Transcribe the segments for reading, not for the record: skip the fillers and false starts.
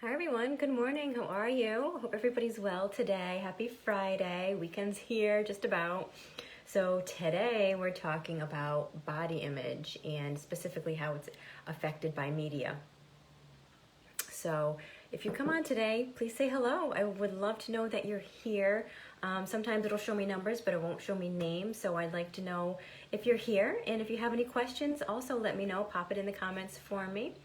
Hi everyone, good morning. How are you? Hope everybody's well today. Happy Friday. Weekend's here, just about. So today we're talking about body image and specifically how it's affected by media. So if you come on today, please say hello. I would love to know that you're here. Sometimes it'll show me numbers, but it won't show me names. So I'd like to know if you're here. And if you have any questions, also let me know. Pop it in the comments for me.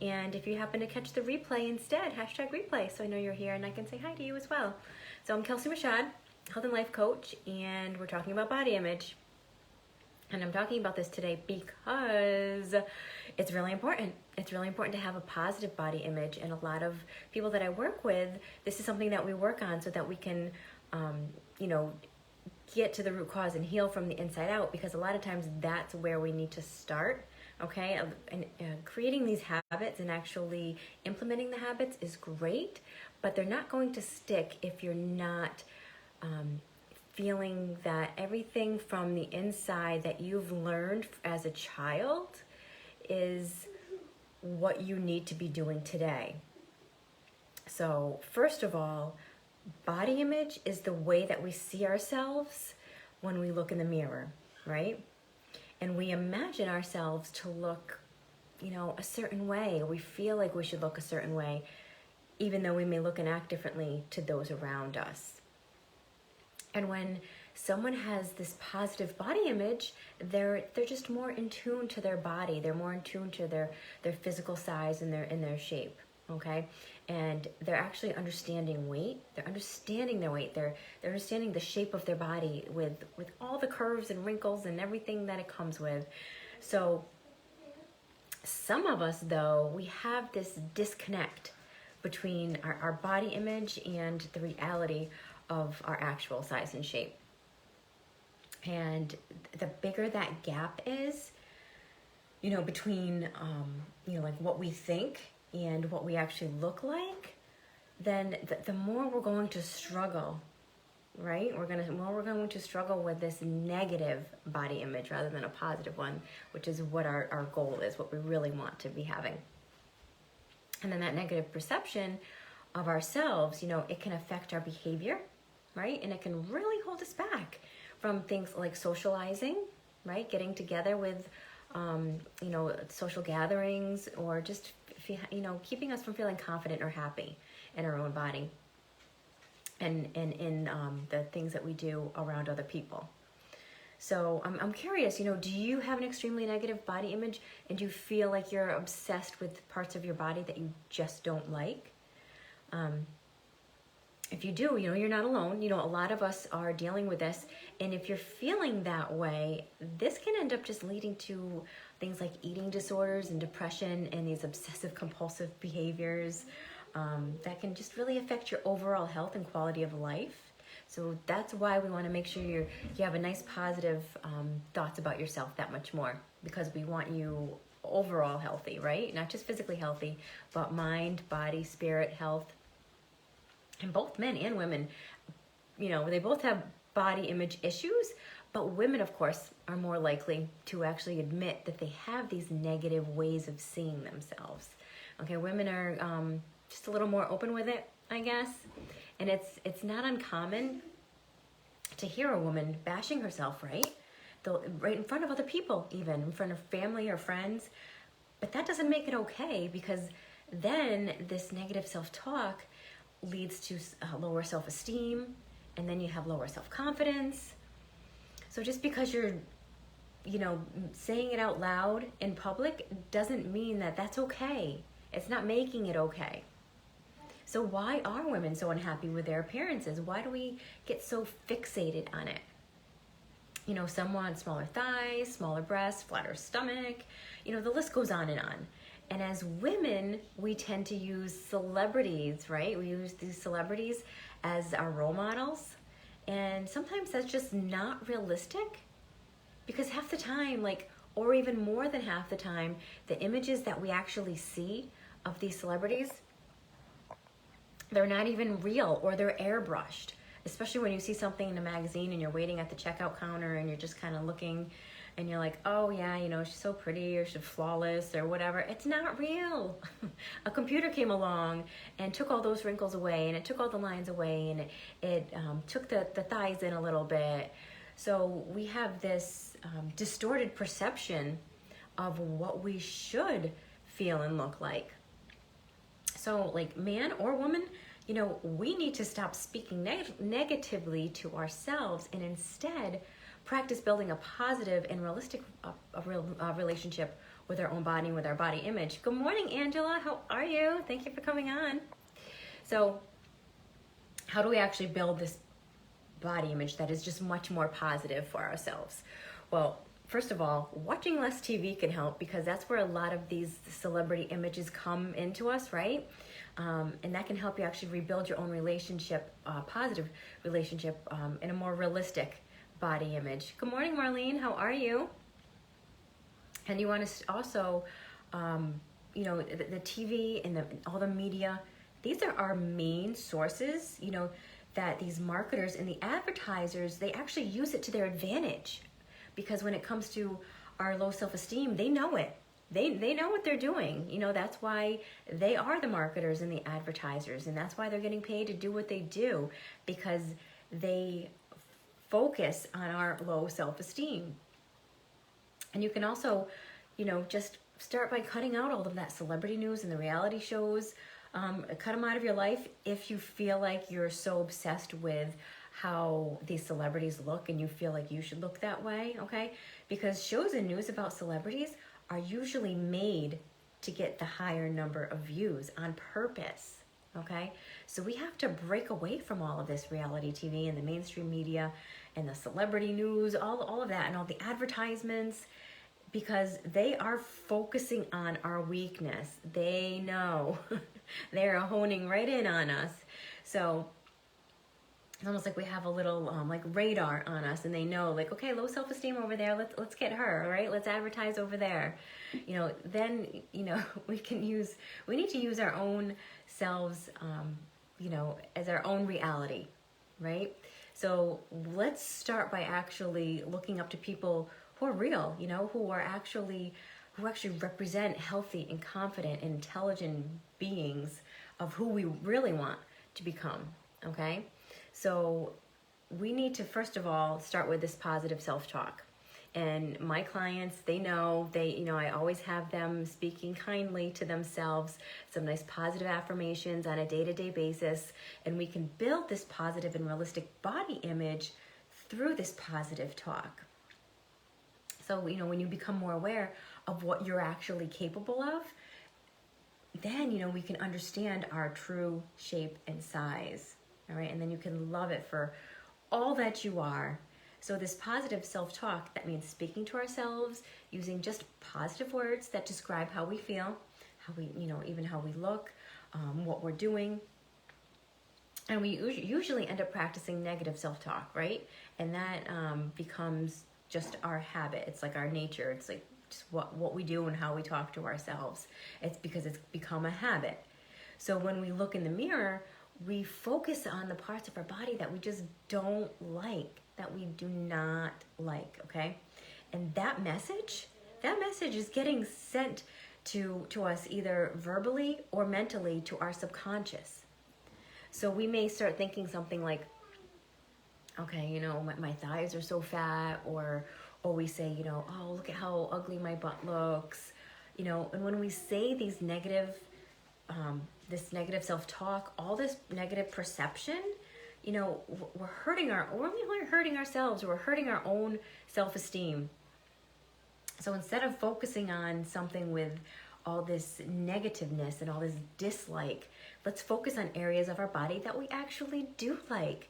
And if you happen to catch the replay instead, hashtag replay, so I know you're here and I can say hi to you as well. So I'm Kelsie Michaud, health and life coach, and we're talking about body image. And I'm talking about this today because it's really important. It's really important to have a positive body image. And a lot of people that I work with, this is something that we work on so that we can, get to the root cause and heal from the inside out, because a lot of times that's where we need to start. Okay, and creating these habits and actually implementing the habits is great, but they're not going to stick if you're not feeling that everything from the inside that you've learned as a child is what you need to be doing today. So first of all, body image is the way that we see ourselves when we look in the mirror, right? And we imagine ourselves to look, a certain way. We feel like we should look a certain way, even though we may look and act differently to those around us. And when someone has this positive body image, they're just more in tune to their body. They're more in tune to their physical size and their shape. Okay, and they're actually understanding weight. They're understanding their weight. They're understanding the shape of their body with all the curves and wrinkles and everything that it comes with. So some of us, though, we have this disconnect between our body image and the reality of our actual size and shape. And the bigger that gap is, between like what we think and what we actually look like, then the more we're going to struggle, right? We're going to struggle with this negative body image rather than a positive one, which is what our goal is, what we really want to be having. And then that negative perception of ourselves, it can affect our behavior, right? And it can really hold us back from things like socializing, right? Getting together with social gatherings, or just, keeping us from feeling confident or happy in our own body and in the things that we do around other people. So I'm curious, do you have an extremely negative body image, and do you feel like you're obsessed with parts of your body that you just don't like? If you do, you're not alone. A lot of us are dealing with this. And if you're feeling that way, this can end up just leading to things like eating disorders and depression and these obsessive compulsive behaviors that can just really affect your overall health and quality of life. So that's why we want to make sure you have a nice positive thoughts about yourself that much more, because we want you overall healthy, right? Not just physically healthy, but mind, body, spirit, health. And both men and women, they both have body image issues, but women, of course, are more likely to actually admit that they have these negative ways of seeing themselves. Okay, women are just a little more open with it, I guess. And it's not uncommon to hear a woman bashing herself, right? Right in front of other people, even in front of family or friends. But that doesn't make it okay, because then this negative self-talk leads to lower self-esteem, and then you have lower self-confidence. So just because you're, saying it out loud in public doesn't mean that that's okay. It's not making it okay. So why are women so unhappy with their appearances? Why do we get so fixated on it? Some want smaller thighs, smaller breasts, flatter stomach, the list goes on and on. And as women, we tend to use celebrities, right? We use these celebrities as our role models. And sometimes that's just not realistic, because half the time, or even more than half the time, the images that we actually see of these celebrities, they're not even real, or they're airbrushed. Especially when you see something in a magazine and you're waiting at the checkout counter and you're just kind of looking, and you're like, oh yeah, she's so pretty or she's flawless or whatever. It's not real. A computer came along and took all those wrinkles away, and it took all the lines away, and it took the thighs in a little bit. So we have this distorted perception of what we should feel and look like. So like man or woman, we need to stop speaking negatively to ourselves and instead practice building a positive and realistic relationship with our own body and with our body image. Good morning, Angela. How are you? Thank you for coming on. So how do we actually build this body image that is just much more positive for ourselves? Well, first of all, watching less TV can help, because that's where a lot of these celebrity images come into us, right? And that can help you actually rebuild your own relationship, positive relationship, in a more realistic body image. Good morning, Marlene. How are you? And you want to also, the TV and all the media, these are our main sources, that these marketers and the advertisers, they actually use it to their advantage. Because when it comes to our low self-esteem, they know it. They know what they're doing. That's why they are the marketers and the advertisers. And that's why they're getting paid to do what they do, because they focus on our low self-esteem. And you can also, just start by cutting out all of that celebrity news and the reality shows. Cut them out of your life if you feel like you're so obsessed with how these celebrities look and you feel like you should look that way, okay? Because shows and news about celebrities are usually made to get the higher number of views on purpose, okay? So we have to break away from all of this reality TV and the mainstream media and the celebrity news, all of that, and all the advertisements, because they are focusing on our weakness. They know. They're honing right in on us. So it's almost like we have a little like radar on us, and they know, like, okay, low self-esteem over there, let's get her, right? Let's advertise over there. Then we need to use our own selves, as our own reality, right? So let's start by actually looking up to people who are real, who actually represent healthy and confident and intelligent beings of who we really want to become, okay? So we need to, first of all, start with this positive self-talk. And my clients, they know, I always have them speaking kindly to themselves, some nice positive affirmations on a day-to-day basis, and we can build this positive and realistic body image through this positive talk. So, when you become more aware of what you're actually capable of, then, we can understand our true shape and size. All right, and then you can love it for all that you are. So this positive self-talk, that means speaking to ourselves, using just positive words that describe how we feel, how we, even how we look, what we're doing. And we usually end up practicing negative self-talk, right? And that becomes just our habit. It's like our nature. It's like just what we do and how we talk to ourselves. It's because it's become a habit. So when we look in the mirror, we focus on the parts of our body that we just don't like, that we do not like, okay? And that message is getting sent to us either verbally or mentally to our subconscious. So we may start thinking something like, okay, my thighs are so fat, or we say, oh, look at how ugly my butt looks, and when we say these negative, this negative self-talk, all this negative perception, we're hurting we're hurting ourselves, we're hurting our own self-esteem. So instead of focusing on something with all this negativeness and all this dislike, let's focus on areas of our body that we actually do like.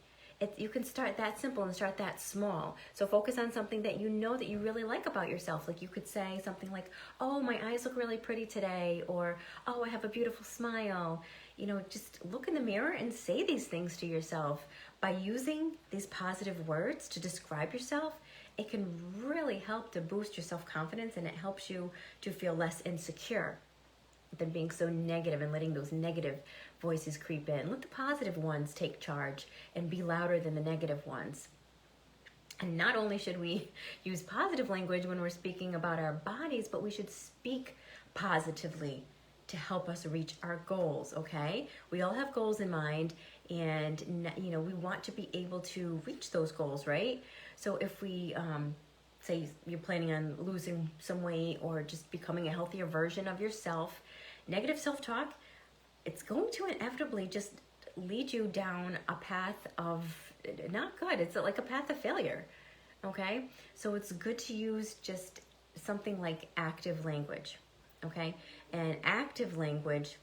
You can start that simple and start that small. So focus on something that that you really like about yourself. Like you could say something like, oh, my eyes look really pretty today, or oh, I have a beautiful smile. Just look in the mirror and say these things to yourself. By using these positive words to describe yourself, it can really help to boost your self-confidence, and it helps you to feel less insecure than being so negative and letting those negative voices creep in. Let the positive ones take charge and be louder than the negative ones. And not only should we use positive language when we're speaking about our bodies, but we should speak positively to help us reach our goals, okay? We all have goals in mind, and we want to be able to reach those goals, right? So if we say you're planning on losing some weight or just becoming a healthier version of yourself, negative self-talk, it's going to inevitably just lead you down a path of not good. It's like a path of failure, okay? So it's good to use just something like active language, okay? And active language,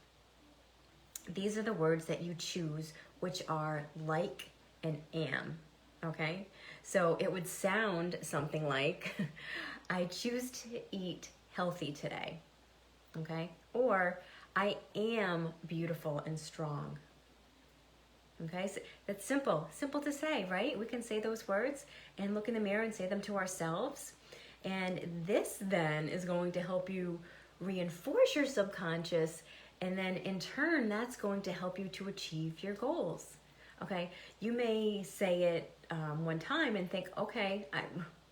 these are the words that you choose, which are like and am, okay? So it would sound something like, I choose to eat healthy today, okay? Or, I am beautiful and strong. Okay, so that's simple to say, right? We can say those words and look in the mirror and say them to ourselves. And this then is going to help you reinforce your subconscious, and then in turn, that's going to help you to achieve your goals. Okay, you may say it one time and think, okay,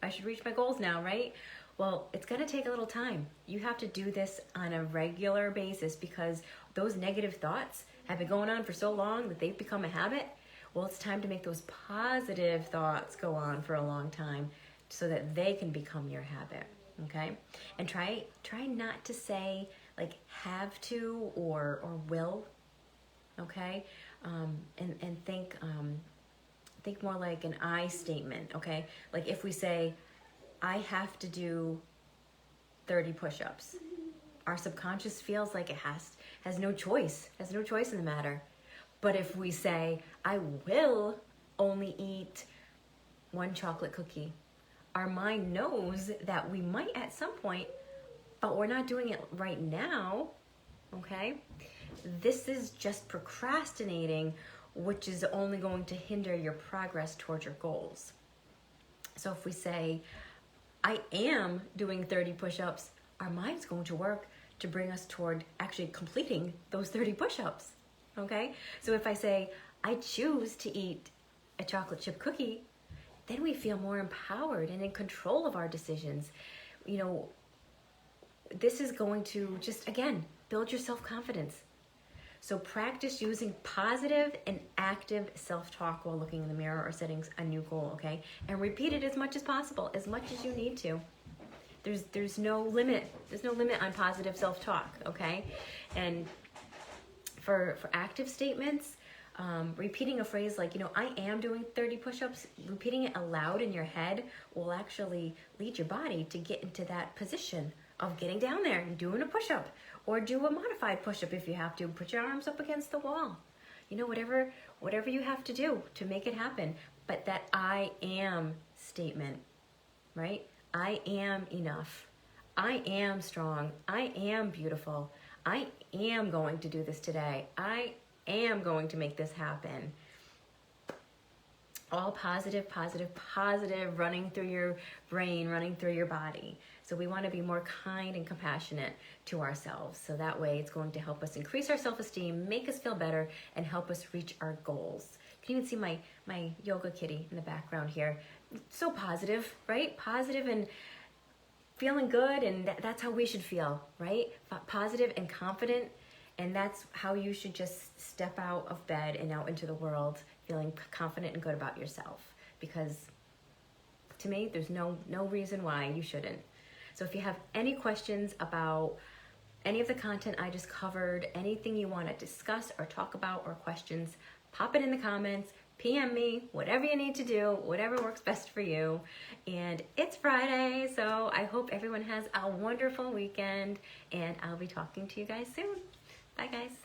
I should reach my goals now, right? Well, it's going to take a little time. You have to do this on a regular basis because those negative thoughts have been going on for so long that they've become a habit. Well, it's time to make those positive thoughts go on for a long time so that they can become your habit, okay? And try not to say like have to or will, okay? And think more like an I statement, okay? Like if we say, I have to do 30 push-ups, our subconscious feels like it has no choice in the matter. But if we say, I will only eat one chocolate cookie, our mind knows that we might at some point, but we're not doing it right now, okay? This is just procrastinating, which is only going to hinder your progress towards your goals. So if we say, I am doing 30 push-ups, our mind's going to work to bring us toward actually completing those 30 push-ups, okay? So if I say, I choose to eat a chocolate chip cookie, then we feel more empowered and in control of our decisions. This is going to just, again, build your self-confidence. So practice using positive and active self-talk while looking in the mirror or setting a new goal, okay? And repeat it as much as possible, as much as you need to. There's no limit. There's no limit on positive self-talk, okay? And for active statements, repeating a phrase like, I am doing 30 push-ups, repeating it aloud in your head will actually lead your body to get into that position of getting down there and doing a push-up, or do a modified push-up if you have to. Put your arms up against the wall. Whatever you have to do to make it happen. But that I am statement, right? I am enough. I am strong. I am beautiful. I am going to do this today. I am going to make this happen. All positive, positive, positive, running through your brain, running through your body. So we want to be more kind and compassionate to ourselves. So that way it's going to help us increase our self-esteem, make us feel better, and help us reach our goals. You can even see my yoga kitty in the background here. So positive, right? Positive and feeling good, and that's how we should feel, right? Positive and confident, and that's how you should just step out of bed and out into the world feeling confident and good about yourself. Because to me, there's no reason why you shouldn't. So if you have any questions about any of the content I just covered, anything you want to discuss or talk about or questions, pop it in the comments, PM me, whatever you need to do, whatever works best for you. And it's Friday, so I hope everyone has a wonderful weekend, and I'll be talking to you guys soon. Bye, guys.